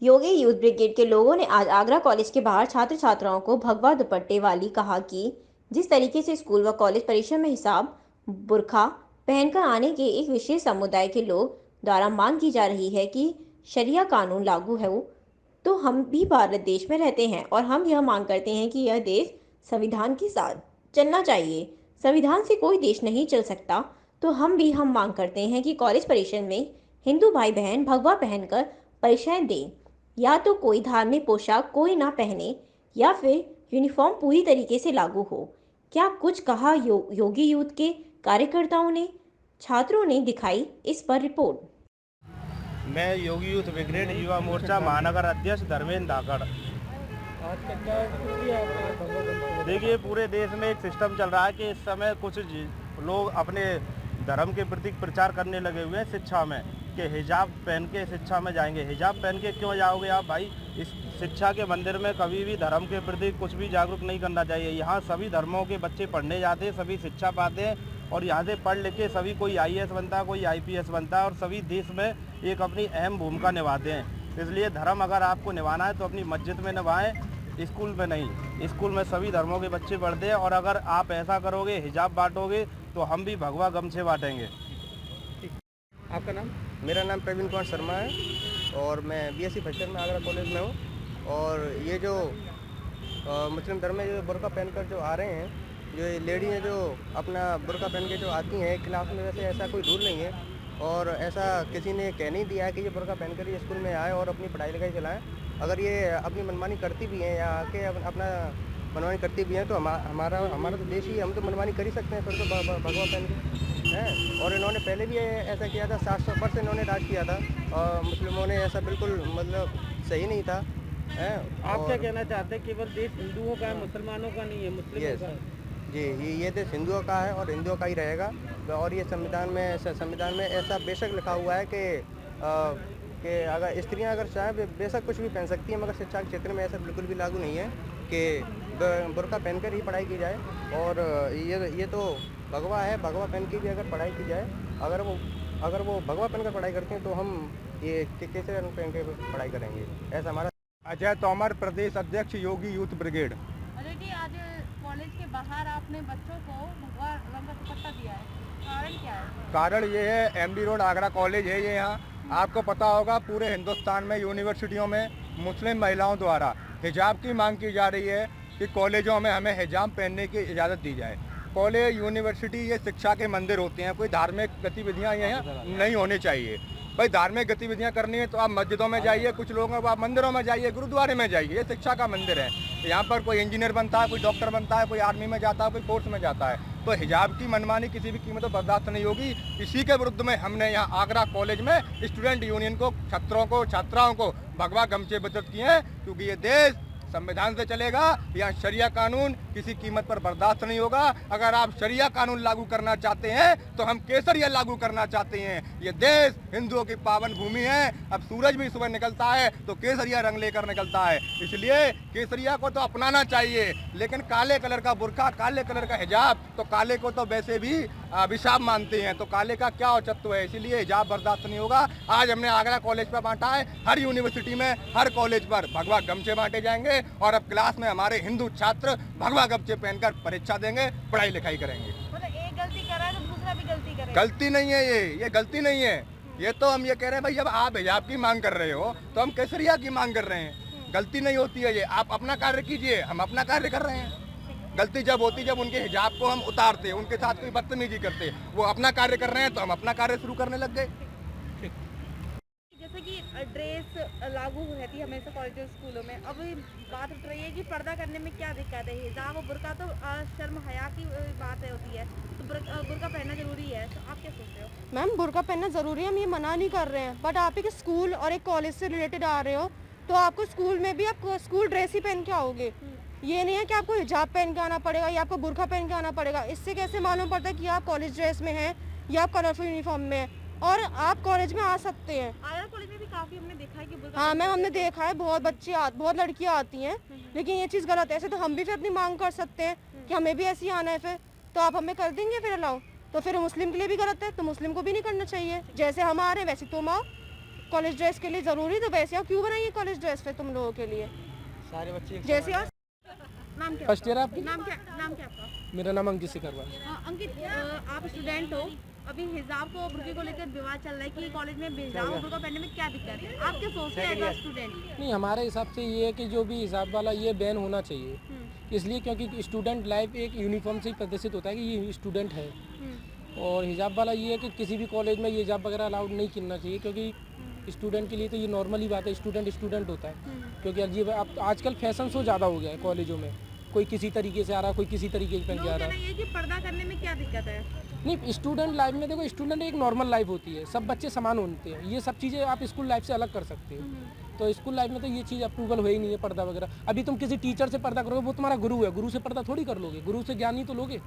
योगी youth brigade के लोगों ने आज आगरा कॉलेज के बाहर छात्र छात्राओं को भगवा दुपट्टे वाली कहा कि जिस तरीके से स्कूल व कॉलेज परिसर में हिजाब बुर्का पहनकर आने के एक विशेष समुदाय के लोग द्वारा मांग की जा रही है कि शरिया कानून लागू हो, तो हम भी भारत देश में रहते हैं और हम यह मांग करते हैं कि यह देश संविधान के साथ चलना चाहिए। संविधान से कोई देश नहीं चल सकता। तो हम मांग करते हैं कि कॉलेज परिसर में हिंदू भाई बहन भगवा पहनकर परीक्षाएं दें, या तो कोई धार्मिक पोशाक कोई ना पहने या फिर यूनिफॉर्म पूरी तरीके से लागू हो। क्या कुछ कहा योगी यूथ के कार्यकर्ताओं ने, छात्रों ने दिखाई इस पर रिपोर्ट। मैं योगी यूथ ब्रिगेड युवा मोर्चा महानगर अध्यक्ष धर्मेंद्र धाकड़। आज का क्या स्थिति है देखिए, पूरे देश में एक सिस्टम चल रहा है कि इस समय कुछ लोग अपने धर्म के प्रति प्रचार करने लगे हुए हैं शिक्षा में, कि हिजाब पहन के शिक्षा में जाएंगे। हिजाब पहन के क्यों जाओगे आप भाई? इस शिक्षा के मंदिर में कभी भी धर्म के प्रति कुछ भी जागरूक नहीं करना चाहिए। यहाँ सभी धर्मों के बच्चे पढ़ने जाते हैं, सभी शिक्षा पाते हैं और यहाँ से पढ़ लिख के सभी कोई IAS बनता है, कोई IPS बनता है और सभी देश में एक अपनी अहम भूमिका निभाते हैं। इसलिए धर्म अगर आपको निभाना है तो अपनी मस्जिद में निभाएं, स्कूल में नहीं। स्कूल में सभी धर्मों के बच्चे पढ़ते हैं और अगर आप ऐसा करोगे, हिजाब बांटोगे, तो हम भी भगवा गमछे बांटेंगे। आपका नाम? मेरा नाम प्रवीण कुमार शर्मा है और मैं BSc फर्स्ट ईयर में आगरा कॉलेज में हूँ। और ये जो मुस्लिम धर्म में जो बुर्का पहनकर जो आ रहे हैं, जो ये लेडी हैं जो अपना बुर्का पहन के जो आती हैं क्लास में, वैसे ऐसा कोई रूल नहीं है और ऐसा किसी ने कह नहीं दिया है कि ये बुर्का पहनकर ये स्कूल में आए और अपनी पढ़ाई लिखाई चलाएँ। अगर ये अपनी मनमानी करती भी हैं या आके अपना मनमानी करती भी हैं तो हमारा तो देश ही, हम तो मनमानी कर ही सकते हैं फिर तो भगवा पहन के हैं। और इन्होंने पहले भी ऐसा किया था, 700 वर्ष इन्होंने राज किया था और मुस्लिमों ने ऐसा बिल्कुल मतलब सही नहीं था। आप क्या कहना चाहते हैं? केवल देश हिंदुओं का है, मुसलमानों का नहीं है, मुस्लिमों का है? जी, ये देश हिंदुओं का है और हिंदुओं का ही रहेगा। और ये संविधान में ऐसा बेशक लिखा हुआ है कि अगर स्त्रियां अगर चाहे बेशक कुछ भी पहन सकती हैं, मगर शिक्षा के क्षेत्र में ऐसा बिल्कुल भी लागू नहीं है कि बुर्का पहनकर ही पढ़ाई की जाए। और ये तो भगवा है, भगवा पहन के भी अगर पढ़ाई की जाए, अगर वो भगवा पहनकर पढ़ाई करते हैं तो हम ये कैसे रंग पहन के पढ़ाई करेंगे? ऐसा हमारा। अजय तोमर, प्रदेश अध्यक्ष योगी यूथ ब्रिगेड। अजय जी, आज कॉलेज के बाहर आपने बच्चों को भगवा रंग का दुपट्टा दिया है, कारण क्या है? कारण ये है, MD रोड आगरा कॉलेज है ये। यहाँ आपको पता होगा पूरे हिंदुस्तान में यूनिवर्सिटियों में मुस्लिम महिलाओं द्वारा हिजाब की मांग की जा रही है कि कॉलेजों में हमें हिजाब पहनने की इजाज़त दी जाए। कॉलेज यूनिवर्सिटी ये शिक्षा के मंदिर होते हैं, कोई धार्मिक गतिविधियाँ यहाँ नहीं होनी चाहिए। भाई धार्मिक गतिविधियाँ करनी है तो आप मस्जिदों में जाइए, कुछ लोगों को आप मंदिरों में जाइए, गुरुद्वारे में जाइए। ये शिक्षा का मंदिर है। यहाँ पर कोई इंजीनियर बनता है, कोई डॉक्टर बनता है, कोई आर्मी में जाता है, कोई फोर्स में जाता है। तो हिजाब की मनमानी किसी भी कीमत पर बर्दाश्त नहीं होगी। इसी के विरुद्ध में हमने यहाँ आगरा कॉलेज में स्टूडेंट यूनियन को, छात्रों को, छात्राओं को भगवा गमछे वितरित किए हैं, क्योंकि ये देश संविधान से चलेगा। यहाँ शरिया कानून किसी कीमत पर बर्दाश्त नहीं होगा। अगर आप शरिया कानून लागू करना चाहते हैं तो हम केसरिया लागू करना चाहते हैं। ये देश हिंदुओं की पावन भूमि है। अब सूरज भी सुबह निकलता है तो केसरिया रंग लेकर निकलता है, इसलिए केसरिया को तो अपनाना चाहिए। लेकिन काले कलर का बुर्का, काले कलर का हिजाब, तो काले को तो वैसे भी अभिशाप मानते हैं, तो काले का क्या औचित्य है? इसीलिए हिजाब बर्दाश्त नहीं होगा। आज हमने आगरा कॉलेज पर बांटा है, हर यूनिवर्सिटी में, हर कॉलेज पर भगवा गमछे बांटे जाएंगे और अब क्लास में हमारे हिंदू छात्र भगवा गमछे पहनकर परीक्षा देंगे, पढ़ाई लिखाई करेंगे। मतलब एक गलती कर रहा है तो दूसरा भी गलती करे? गलती नहीं है ये गलती नहीं है। ये तो हम ये कह रहे हैं भाई, जब आप हिजाब की मांग कर रहे हो तो हम केसरिया की मांग कर रहे हैं। गलती नहीं होती है ये। आप अपना कार्य कीजिए, हम अपना कार्य कर रहे हैं। गलती जब होती, जब उनके हिजाब को हम उतारते, उनके साथ कोई बदतमीजी करते, वो अपना कार्य कर रहे हैं तो हम अपना कार्य शुरू करने लग गए। जैसे कि ड्रेस लागू रहती है हमेशा कॉलेज स्कूलों में, अब बात उठ रही है कि पर्दा करने में क्या दिक्कत है? हिजाब और बुर्का तो शर्म हया की बात होती है, तो बुर्का पहनना जरूरी है, तो आप क्या सोचते हो? मैम, बुर्का पहनना ज़रूरी है, हम ये मना नहीं कर रहे हैं, बट आप एक स्कूल और एक कॉलेज से रिलेटेड आ रहे हो तो आपको स्कूल में भी आप स्कूल ड्रेस ही पहन के आओगे। ये नहीं है कि आपको हिजाब पहन के आना पड़ेगा या आपको बुर्का पहन के आना पड़ेगा। इससे कैसे मालूम पड़ता है कि आप कॉलेज ड्रेस में हैं या आप कलरफुल यूनिफॉर्म में हैं? और आप कॉलेज में आ सकते हैं। आगरा कॉलेज में भी काफी हमने देखा है कि बुर्का। हाँ मैम, हमने देखा है, बहुत लड़कियाँ आती हैं, लेकिन ये चीज़ गलत है। ऐसे तो हम भी फिर अपनी मांग कर सकते हैं कि हमें भी ऐसे ही आना है, फिर तो आप हमें कर देंगे फिर अलाउ? तो फिर मुस्लिम के लिए भी गलत है, तो मुस्लिम को भी नहीं करना चाहिए। जैसे हम आ रहे हैं वैसे तुम आओ। कॉलेज ड्रेस के लिए ज़रूरी, तो वैसे आप क्यों बनाइए कॉलेज ड्रेस फिर तुम लोगों के लिए सारे बच्चे जैसे। और नाम क्या? फर्स्ट ईयर आपकी? नाम क्या आपका? मेरा नाम अंकित सिकरवाल। अंकित, आप स्टूडेंट हो, अभी हिजाब को बुर्के को लेकर विवाद चल रहा है कि कॉलेज में हिजाब और बुर्का पहनने में क्या दिक्कत है, आप क्या सोचते हैं एज अ स्टूडेंट? नहीं, हमारे हिसाब से ये है कि जो भी हिसाब वाला ये बैन होना चाहिए, इसलिए क्योंकि स्टूडेंट लाइफ एक यूनिफॉर्म से ही प्रदर्शित होता है कि ये स्टूडेंट है। और हिजाब वाला ये है कि किसी भी कॉलेज में ये हिजाब वगैरह अलाउड नहीं करना चाहिए, क्योंकि स्टूडेंट के लिए तो ये नॉर्मल ही बात है, स्टूडेंट होता है। क्योंकि ये अब आजकल फैशन शो ज़्यादा हो गया है कॉलेजों में, कोई किसी तरीके से आ रहा है, कोई किसी तरीके से पहन के आ रहा है। ये कि पर्दा करने में क्या दिक्कत है? नहीं, स्टूडेंट लाइफ में देखो, स्टूडेंट एक नॉर्मल लाइफ होती है, सब बच्चे समान होते हैं, ये सब चीज़ें आप स्कूल लाइफ से अलग कर सकते हो। तो स्कूल लाइफ में तो ये चीज़ अप्रूवल हो ही नहीं है, पर्दा वगैरह। अभी तुम किसी टीचर से पर्दा करोगे, वो तुम्हारा गुरु है, गुरु से पर्दा थोड़ी कर लोगे, गुरु से ज्ञान ही तो लोगे।